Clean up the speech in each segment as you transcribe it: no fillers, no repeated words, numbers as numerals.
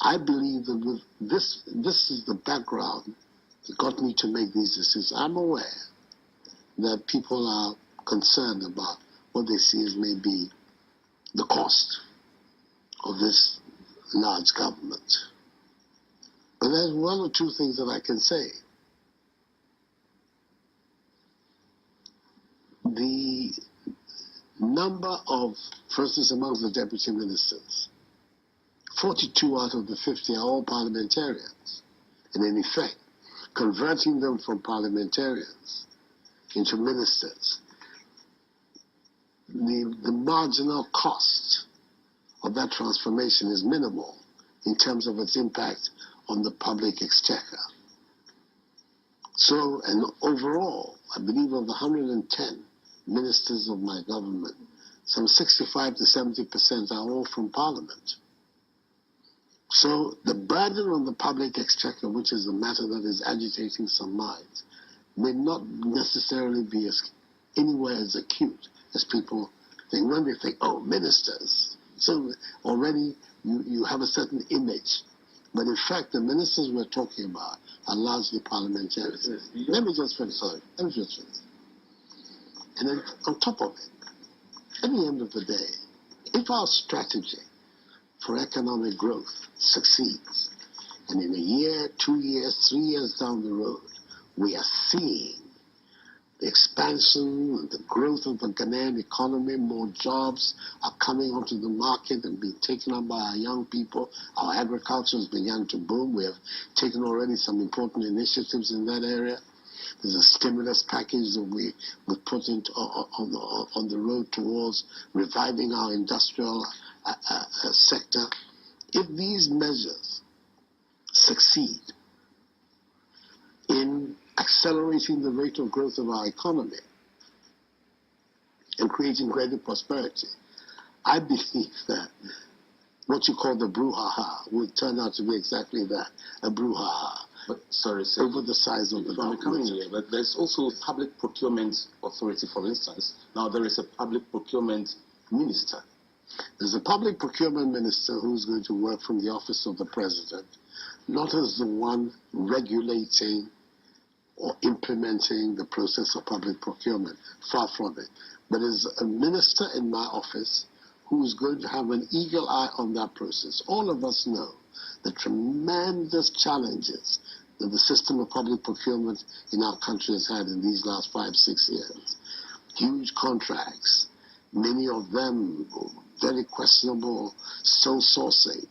I believe that with this is the background that got me to make these decisions. I'm aware that people are concerned about what they see as maybe the cost of this large government. But there's one or two things that I can say. The number of, for instance, amongst the deputy ministers, 42 out of the 50 are all parliamentarians. And in effect, converting them from parliamentarians into ministers, the marginal cost of that transformation is minimal in terms of its impact on the public exchequer. So, and overall, I believe of the 110 ministers of my government, some 65 to 70% are all from Parliament. So the burden on the public exchequer, which is a matter that is agitating some minds, may not necessarily be anywhere as acute as people think. When they think, oh, ministers, so already you have a certain image. But in fact, the ministers we're talking about are largely parliamentarians. Let me just finish. And then on top of it, at the end of the day, if our strategy for economic growth succeeds, and in a year, 2 years, 3 years down the road, we are seeing the expansion and the growth of the Ghanaian economy, more jobs are coming onto the market and being taken up by our young people. Our agriculture has begun to boom. We have taken already some important initiatives in that area. There's a stimulus package that we put on the road towards reviving our industrial sector. If these measures succeed in accelerating the rate of growth of our economy and creating greater prosperity, I believe that what you call the brouhaha will turn out to be exactly that, a brouhaha. But sorry, sir, over the size of the government. But there's also public procurement authority, for instance. Now there is a public procurement minister. There's a public procurement minister who's going to work from the office of the president, not as the one regulating or implementing the process of public procurement, far from it, but as a minister in my office who is going to have an eagle eye on that process. All of us know the tremendous challenges that the system of public procurement in our country has had in these last 5-6 years. Huge contracts, many of them very questionable sole sourcing.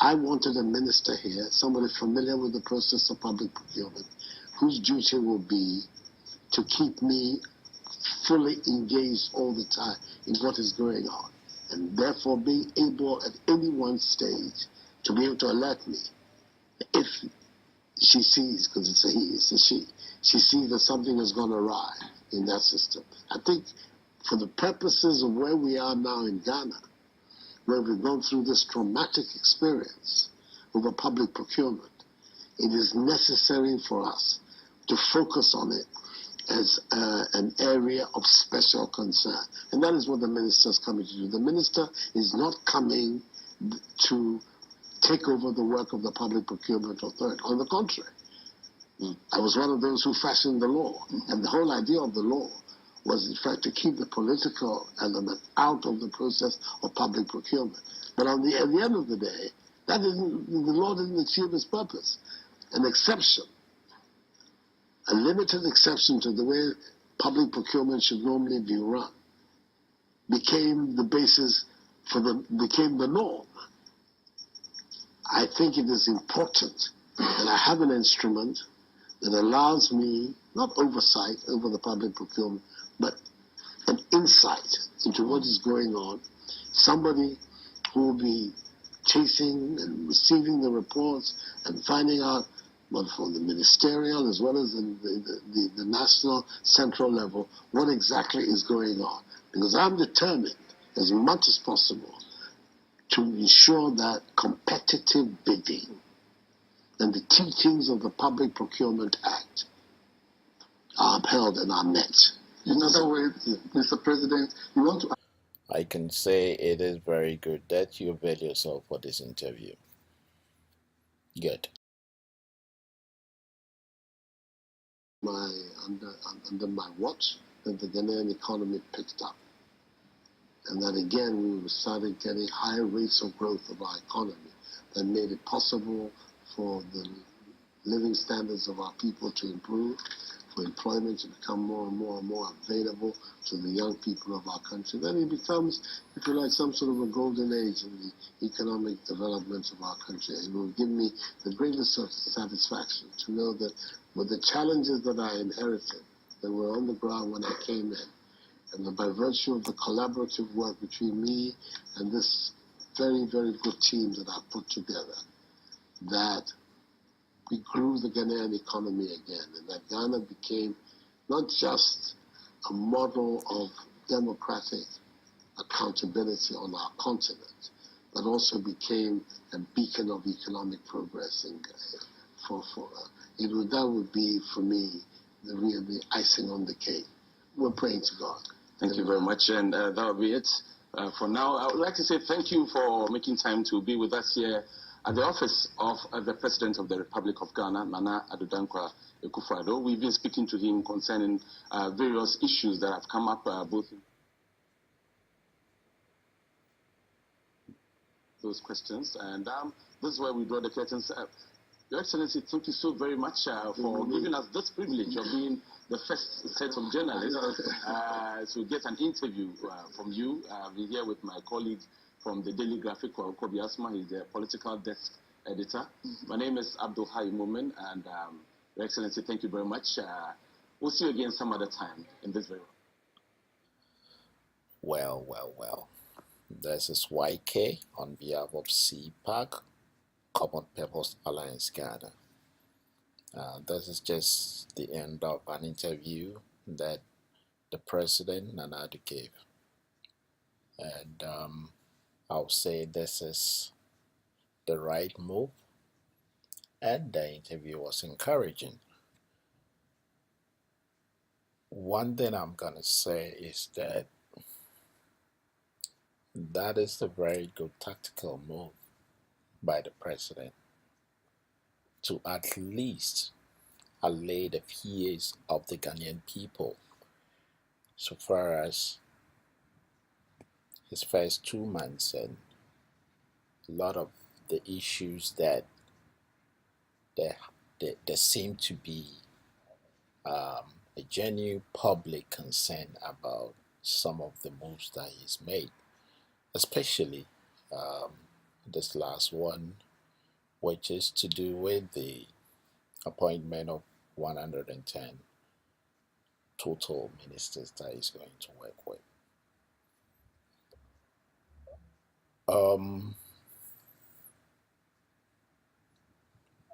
I wanted a minister here, somebody familiar with the process of public procurement, whose duty will be to keep me fully engaged all the time in what is going on, and therefore being able at any one stage to be able to alert me if she sees, because it's a he, it's a she sees that something has gone awry in that system. I think for the purposes of where we are now in Ghana, where we've gone through this traumatic experience over public procurement, it is necessary for us to focus on it as an area of special concern. And that is what the minister is coming to do. The minister is not coming to take over the work of the Public Procurement Authority. On the contrary, I was one of those who fashioned the law. And the whole idea of the law was, in fact, to keep the political element out of the process of public procurement. But at the end of the day, the law didn't achieve its purpose. An exception, a limited exception to the way public procurement should normally be run, became the basis became the norm. I think it is important that I have an instrument that allows me, not oversight over the public procurement, but an insight into what is going on. Somebody who will be chasing and receiving the reports and finding out, both from the ministerial as well as the national central level, what exactly is going on. Because I'm determined, as much as possible, to ensure that competitive bidding and the teachings of the Public Procurement Act are upheld and are met. In other words, Mr. President, you want to... I can say it is very good that you avail yourself for this interview. Good. Under my watch, that the Ghanaian economy picked up, and that again we started getting higher rates of growth of our economy that made it possible for the living standards of our people to improve, for employment to become more and more and more available to the young people of our country. Then it becomes, if you like, some sort of a golden age in the economic development of our country. It will give me the greatest sort of satisfaction to know that with the challenges that I inherited, that were on the ground when I came in, and by virtue of the collaborative work between me and this very, very good team that I put together, that we grew the Ghanaian economy again, and that Ghana became not just a model of democratic accountability on our continent, but also became a beacon of economic progress. That would be, for me, the icing on the cake. We're praying to God. Thank you very much, and that will be it for now. I would like to say thank you for making time to be with us here at the office of the President of the Republic of Ghana, Nana Addo. We've been speaking to him concerning various issues that have come up, both in those questions, and this is where we draw the curtains. Your Excellency, thank you so very much for giving us this privilege of being the first set of journalists to get an interview from you. We're here with my colleague from the Daily Graphic, Kobi Asma. He's the political desk editor. My name is Abdul Momen, and Your Excellency, thank you very much. We'll see you again some other time in this very Well. This is YK on behalf of Cpag, Common Purpose Alliance Ghana. This is just the end of an interview that the President Nana Addo gave. And I'll say this is the right move, and the interview was encouraging. One thing I'm going to say is that is a very good tactical move by the President to at least allay the fears of the Ghanaian people so far as his first 2 months and a lot of the issues that there seem to be a genuine public concern about some of the moves that he's made, especially this last one, which is to do with the appointment of 110 total ministers that he's going to work with.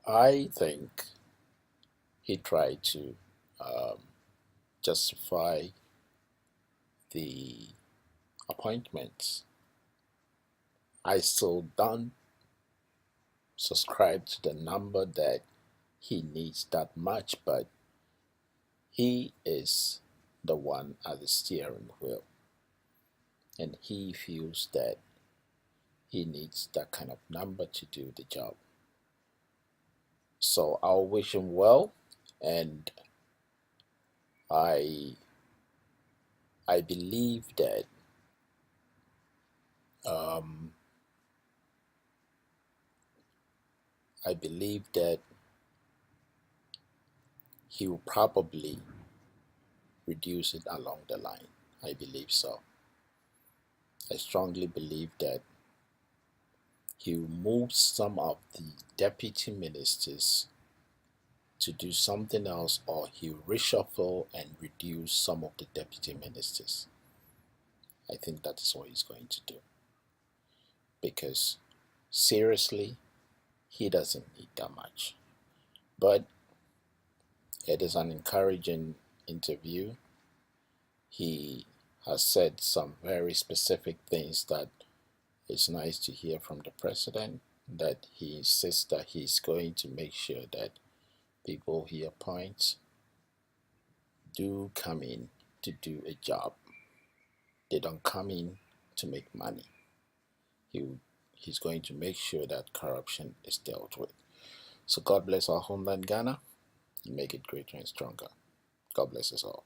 I think he tried to justify the appointments. I still don't subscribe to the number that he needs that much, but he is the one at the steering wheel, and he feels that he needs that kind of number to do the job. So I'll wish him well, and I believe that he will probably reduce it along the line. I believe so. I strongly believe that he will move some of the deputy ministers to do something else, or he'll reshuffle and reduce some of the deputy ministers. I think that is what he's going to do. Because seriously, he doesn't need that much. But it is an encouraging interview. He has said some very specific things that it's nice to hear from the president, that he insists that he's going to make sure that people he appoints do come in to do a job. They don't come in to make money. He's going to make sure that corruption is dealt with. So God bless our homeland, Ghana, and make it greater and stronger. God bless us all.